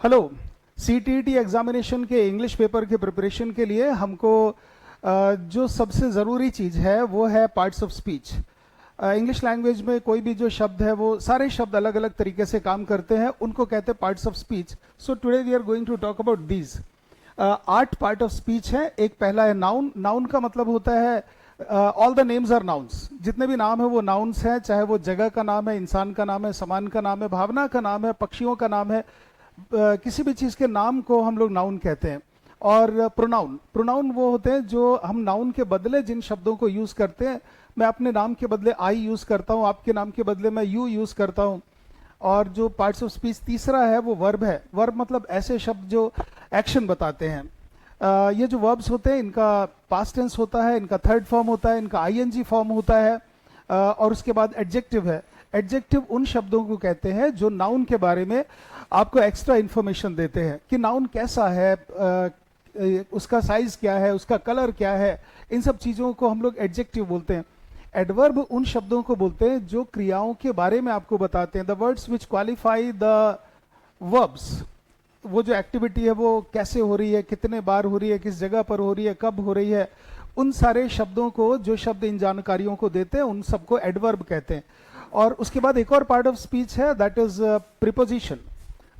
Hello. CTET examination के English paper के preparation के लिए हमको जो सबसे ज़रूरी चीज़ है वो है parts of speech. English language में कोई भी जो शब्द है वो सारे शब्द अलग अलग तरीके से काम करते हैं, उनको कहते हैं parts of speech. So today we are going to talk about these 8 part of speech है। एक पहला है नाउन। नाउन का मतलब होता है all the names are nouns. जितने भी नाम है वो नाउन्स हैं, चाहे वो जगह का नाम है, इंसान का नाम है, सामान का नाम है, भावना का नाम है, पक्षियों का नाम है, किसी भी चीज़ के नाम को हम लोग नाउन कहते हैं। और प्रोनाउन, प्रोनाउन वो होते हैं जो हम नाउन के बदले जिन शब्दों को यूज़ करते हैं। मैं अपने नाम के बदले आई यूज़ करता हूँ, आपके नाम के बदले मैं यू यूज़ करता हूँ। और जो पार्ट्स ऑफ स्पीच तीसरा है वो वर्ब है। वर्ब मतलब ऐसे शब्द जो एक्शन बताते हैं। ये जो वर्ब्स होते हैं इनका पास्ट टेंस होता है, इनका थर्ड फॉर्म होता है, इनका आईएनजी फॉर्म होता है, और उसके बाद एडजेक्टिव है। एडजेक्टिव उन शब्दों को कहते हैं जो नाउन के बारे में आपको एक्स्ट्रा इंफॉर्मेशन देते हैं कि नाउन कैसा है, उसका साइज क्या है, उसका कलर क्या है। इन सब चीज़ों को हम लोग एडजेक्टिव बोलते हैं। एडवर्ब उन शब्दों को बोलते हैं जो क्रियाओं के बारे में आपको बताते हैं। The words which qualify the verbs. वो जो एक्टिविटी है वो कैसे हो रही है, कितने बार हो रही है, किस जगह पर हो रही है, कब हो रही है, उन सारे शब्दों को, जो शब्द इन जानकारियों को देते हैं, उन सबको एडवर्ब कहते हैं। और उसके बाद एक और पार्ट ऑफ स्पीच है, दैट इज प्रिपोजिशन।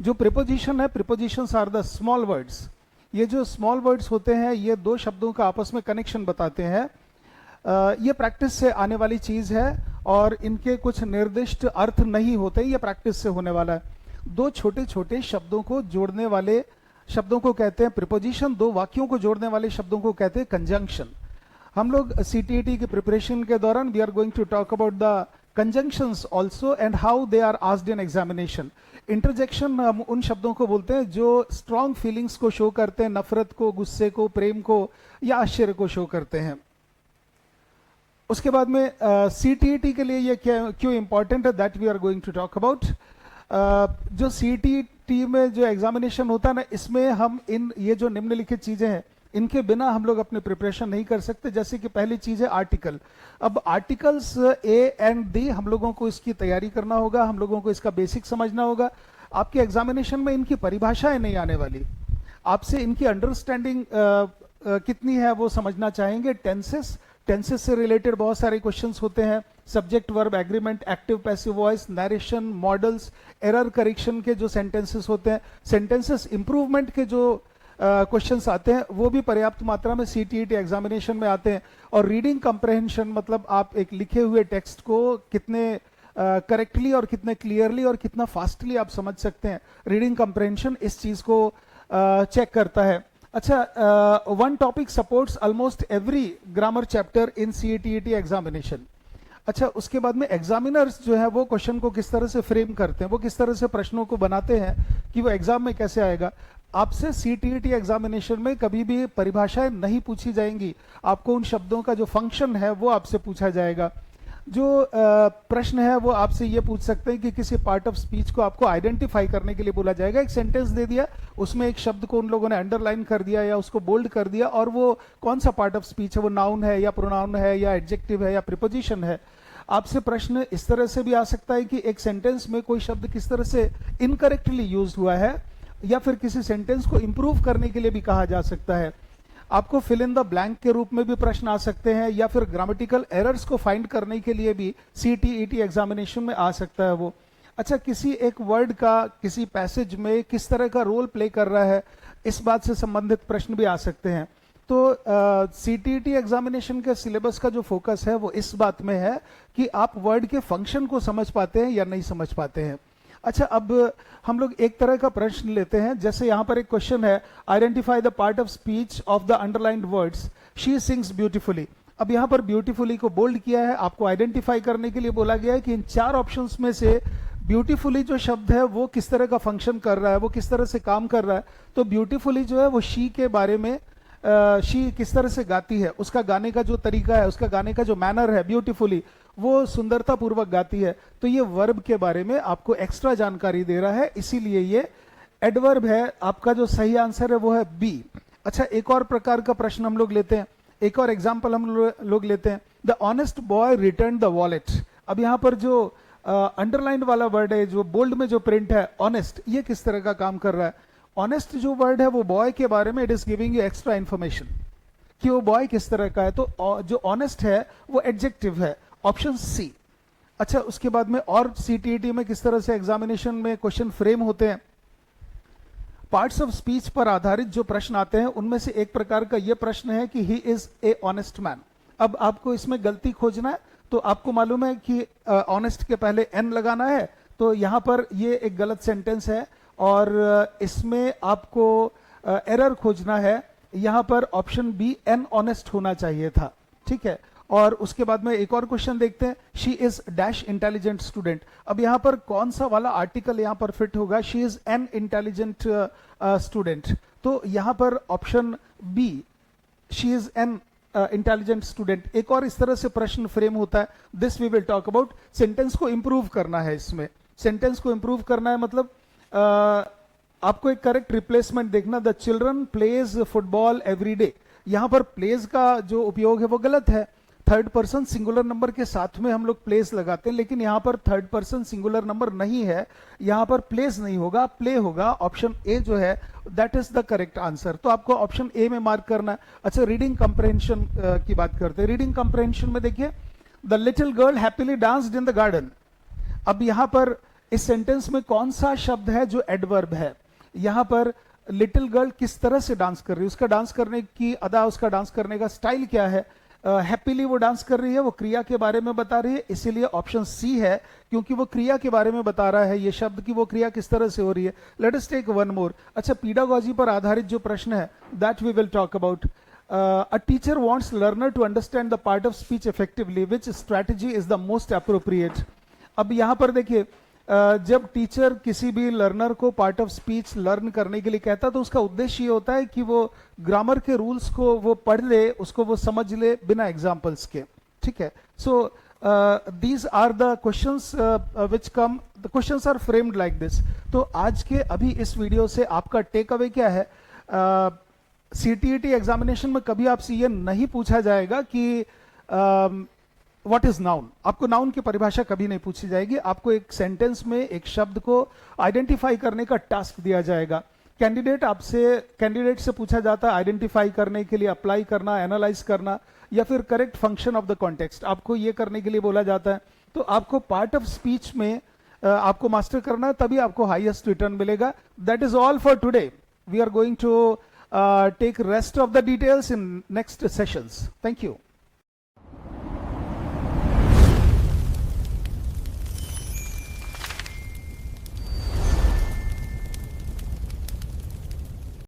जो प्रिपोजिशन है, prepositions are the small words. ये जो स्मॉल वर्ड्स होते हैं ये दो शब्दों का आपस में कनेक्शन बताते हैं। ये प्रैक्टिस से आने वाली चीज है और इनके कुछ निर्दिष्ट अर्थ नहीं होते, ये प्रैक्टिस से होने वाला है। दो छोटे छोटे शब्दों को जोड़ने वाले शब्दों को कहते हैं प्रिपोजिशन। दो वाक्यों को जोड़ने वाले शब्दों को कहते हैं कंजंक्शन। हम लोग सीटीईटी की प्रिपरेशन के दौरान we are going to talk about the conjunctions also and how they are asked in examination. Interjection हम उन शब्दों को बोलते हैं जो स्ट्रॉन्ग फीलिंग्स को शो करते हैं, नफरत को, गुस्से को, प्रेम को या आश्चर्य को शो करते हैं। उसके बाद में सीटीईटी के लिए ये क्यों इंपॉर्टेंट है, that we are going to talk about. जो सीटीईटी में जो एग्जामिनेशन होता है ना, इसमें हम ये जो निम्नलिखित चीजें हैं इनके बिना हम लोग अपनी प्रिपरेशन नहीं कर सकते। जैसे कि पहली चीज है आर्टिकल। अब आर्टिकल्स ए एंड डी हम लोगों को इसकी तैयारी करना होगा, हम लोगों को इसका बेसिक समझना होगा। आपके एग्जामिनेशन में इनकी परिभाषाएं नहीं आने वाली, आपसे इनकी अंडरस्टैंडिंग कितनी है वो समझना चाहेंगे। टेंसेस, टेंसेस से रिलेटेड बहुत सारे क्वेश्चंस होते हैं। Subject, verb, agreement, active passive voice, narration, models, error correction के जो सेंटेंसेस होते हैं, सेंटेंसेस इंप्रूवमेंट के जो क्वेश्चंस आते हैं वो भी पर्याप्त मात्रा में सीटीईटी एग्जामिनेशन में आते हैं। और रीडिंग कंप्रहेंशन मतलब आप एक लिखे हुए टेक्स्ट को कितने करेक्टली और कितने क्लियरली और कितना फास्टली आप समझ सकते हैं, रीडिंग कंप्रहेंशन इस चीज को चेक करता है। अच्छा, one topic supports almost every grammar chapter in CTET examination. अच्छा, उसके बाद में एग्जामिनर्स जो है वो क्वेश्चन को किस तरह से फ्रेम करते हैं, वो किस तरह से प्रश्नों को बनाते हैं कि वो एग्जाम में कैसे आएगा। आपसे सीटीईटी एग्जामिनेशन में कभी भी परिभाषाएं नहीं पूछी जाएंगी, आपको उन शब्दों का जो फंक्शन है वो आपसे पूछा जाएगा। जो प्रश्न है वो आपसे ये पूछ सकते हैं कि किसी पार्ट ऑफ स्पीच को आपको आइडेंटिफाई करने के लिए बोला जाएगा। एक सेंटेंस दे दिया, उसमें एक शब्द को उन लोगों ने अंडरलाइन कर दिया या उसको बोल्ड कर दिया, और वो कौन सा पार्ट ऑफ स्पीच है, वो नाउन है या प्रोनाउन है या एडजेक्टिव है या प्रिपोजिशन है। आपसे प्रश्न इस तरह से भी आ सकता है कि एक सेंटेंस में कोई शब्द किस तरह से इनकरेक्टली यूज हुआ है, या फिर किसी सेंटेंस को इंप्रूव करने के लिए भी कहा जा सकता है। आपको फिल इन द ब्लैंक के रूप में भी प्रश्न आ सकते हैं, या फिर ग्रामेटिकल एरर्स को फाइंड करने के लिए भी सीटीईटी एग्जामिनेशन में आ सकता है वो। अच्छा, किसी एक वर्ड का किसी पैसेज में किस तरह का रोल प्ले कर रहा है, इस बात से संबंधित प्रश्न भी आ सकते हैं। तो सीटीईटी एग्जामिनेशन के सिलेबस का जो फोकस है वो इस बात में है कि आप वर्ड के फंक्शन को समझ पाते हैं या नहीं समझ पाते हैं। अच्छा, अब हम लोग एक तरह का प्रश्न लेते हैं। जैसे यहाँ पर एक क्वेश्चन है, identify the part of speech of the underlined words, she sings beautifully. अब यहाँ पर ब्यूटीफुली को बोल्ड किया है, आपको आइडेंटिफाई करने के लिए बोला गया है कि इन 4 ऑप्शंस में से ब्यूटीफुली जो शब्द है वो किस तरह का फंक्शन कर रहा है, वो किस तरह से काम कर रहा है। तो ब्यूटीफुली जो है वो शी के बारे में, शी किस तरह से गाती है, उसका गाने का जो तरीका है, उसका गाने का जो मैनर है, ब्यूटीफुली वो सुंदरता पूर्वक गाती है। तो ये वर्ब के बारे में आपको एक्स्ट्रा जानकारी दे रहा है, इसीलिए ये एडवर्ब है। आपका जो सही आंसर है वो है बी। अच्छा, एक और प्रकार का प्रश्न हम लोग लेते हैं, एक और एग्जाम्पल हम लोग लेते हैं। The honest boy return the wallet. अब यहाँ पर जो अंडरलाइन वाला वर्ड है, जो बोल्ड में जो प्रिंट है ऑनेस्ट, ये किस तरह का काम कर रहा है। ऑनेस्ट जो वर्ड है वो बॉय के बारे में it is giving you extra information कि वो बॉय किस तरह का है, तो जो ऑनेस्ट है वो एडजेक्टिव है, ऑप्शन सी। अच्छा, उसके बाद में और सीटीईटी में किस तरह से एग्जामिनेशन में क्वेश्चन फ्रेम होते हैं, पार्ट्स ऑफ स्पीच पर आधारित जो प्रश्न आते हैं उनमें से एक प्रकार का यह प्रश्न है कि he is a honest man. अब आपको इसमें गलती खोजना है, तो आपको मालूम है कि ऑनेस्ट के पहले एन लगाना है, तो यहां पर ये एक गलत सेंटेंस है और इसमें आपको एरर खोजना है। यहां पर ऑप्शन बी एन ऑनेस्ट होना चाहिए था, ठीक है। और उसके बाद में एक और क्वेश्चन देखते हैं, she is dash intelligent student. अब यहां पर कौन सा वाला आर्टिकल यहां पर फिट होगा, she is an intelligent student, तो यहां पर option B she is an intelligent student. एक और इस तरह से प्रश्न फ्रेम होता है, this we will talk about. Sentence को इंप्रूव करना है, इसमें सेंटेंस को इंप्रूव करना है मतलब आपको एक करेक्ट रिप्लेसमेंट देखना, the children plays football every day. यहां पर प्लेज का जो उपयोग है वो गलत है, थर्ड पर्सन सिंगुलर नंबर के साथ में हम लोग प्लेस लगाते हैं, लेकिन यहां पर थर्ड पर्सन सिंगुलर नंबर नहीं है, यहां पर प्लेस नहीं होगा, प्ले होगा। ऑप्शन ए जो है that is the correct answer, तो आपको ऑप्शन ए में मार्क करना है। अच्छा, रीडिंग कंप्रहेंशन की बात करते हैं। रीडिंग कंप्रहेंशन में देखिए, the little girl happily danced in the garden. अब यहां पर इस सेंटेंस में कौन सा शब्द है जो एडवर्ब है, यहां पर लिटिल गर्ल किस तरह से डांस कर रही है, उसका डांस करने की अदा, उसका डांस करने का स्टाइल क्या है। हैप्पीली वो डांस कर रही है, वो क्रिया के बारे में बता रही है, इसीलिए ऑप्शन सी है, क्योंकि वो क्रिया के बारे में बता रहा है ये शब्द की वो क्रिया किस तरह से हो रही है। Let us take one more. अच्छा, पीडागॉजी पर आधारित जो प्रश्न है that we will talk about. A teacher wants learner to understand the part of speech effectively, which strategy is the most appropriate. अब यहां पर देखिए, जब टीचर किसी भी लर्नर को पार्ट ऑफ स्पीच लर्न करने के लिए कहता है तो उसका उद्देश्य ये होता है कि वो ग्रामर के रूल्स को वो पढ़ ले, उसको वो समझ ले बिना एग्जाम्पल्स के, ठीक है। So these are the questions which come, the questions are framed like this. तो आज के अभी इस वीडियो से आपका टेक अवे क्या है, सीटीईटी एग्जामिनेशन में कभी आपसे ये नहीं पूछा जाएगा कि व्हाट इज नाउन, आपको नाउन की परिभाषा कभी नहीं पूछी जाएगी, आपको एक सेंटेंस में एक शब्द को आइडेंटिफाई करने का टास्क दिया जाएगा। कैंडिडेट से पूछा जाता है आइडेंटिफाई करने के लिए, अप्लाई करना, एनालाइज करना, या फिर correct function of the context, आपको ये करने के लिए बोला जाता है। तो आपको पार्ट ऑफ स्पीच में आपको मास्टर करना है, तभी आपको हाईएस्ट रिटर्न मिलेगा। That is all for today. We are going to take rest of the details in next sessions. Thank you.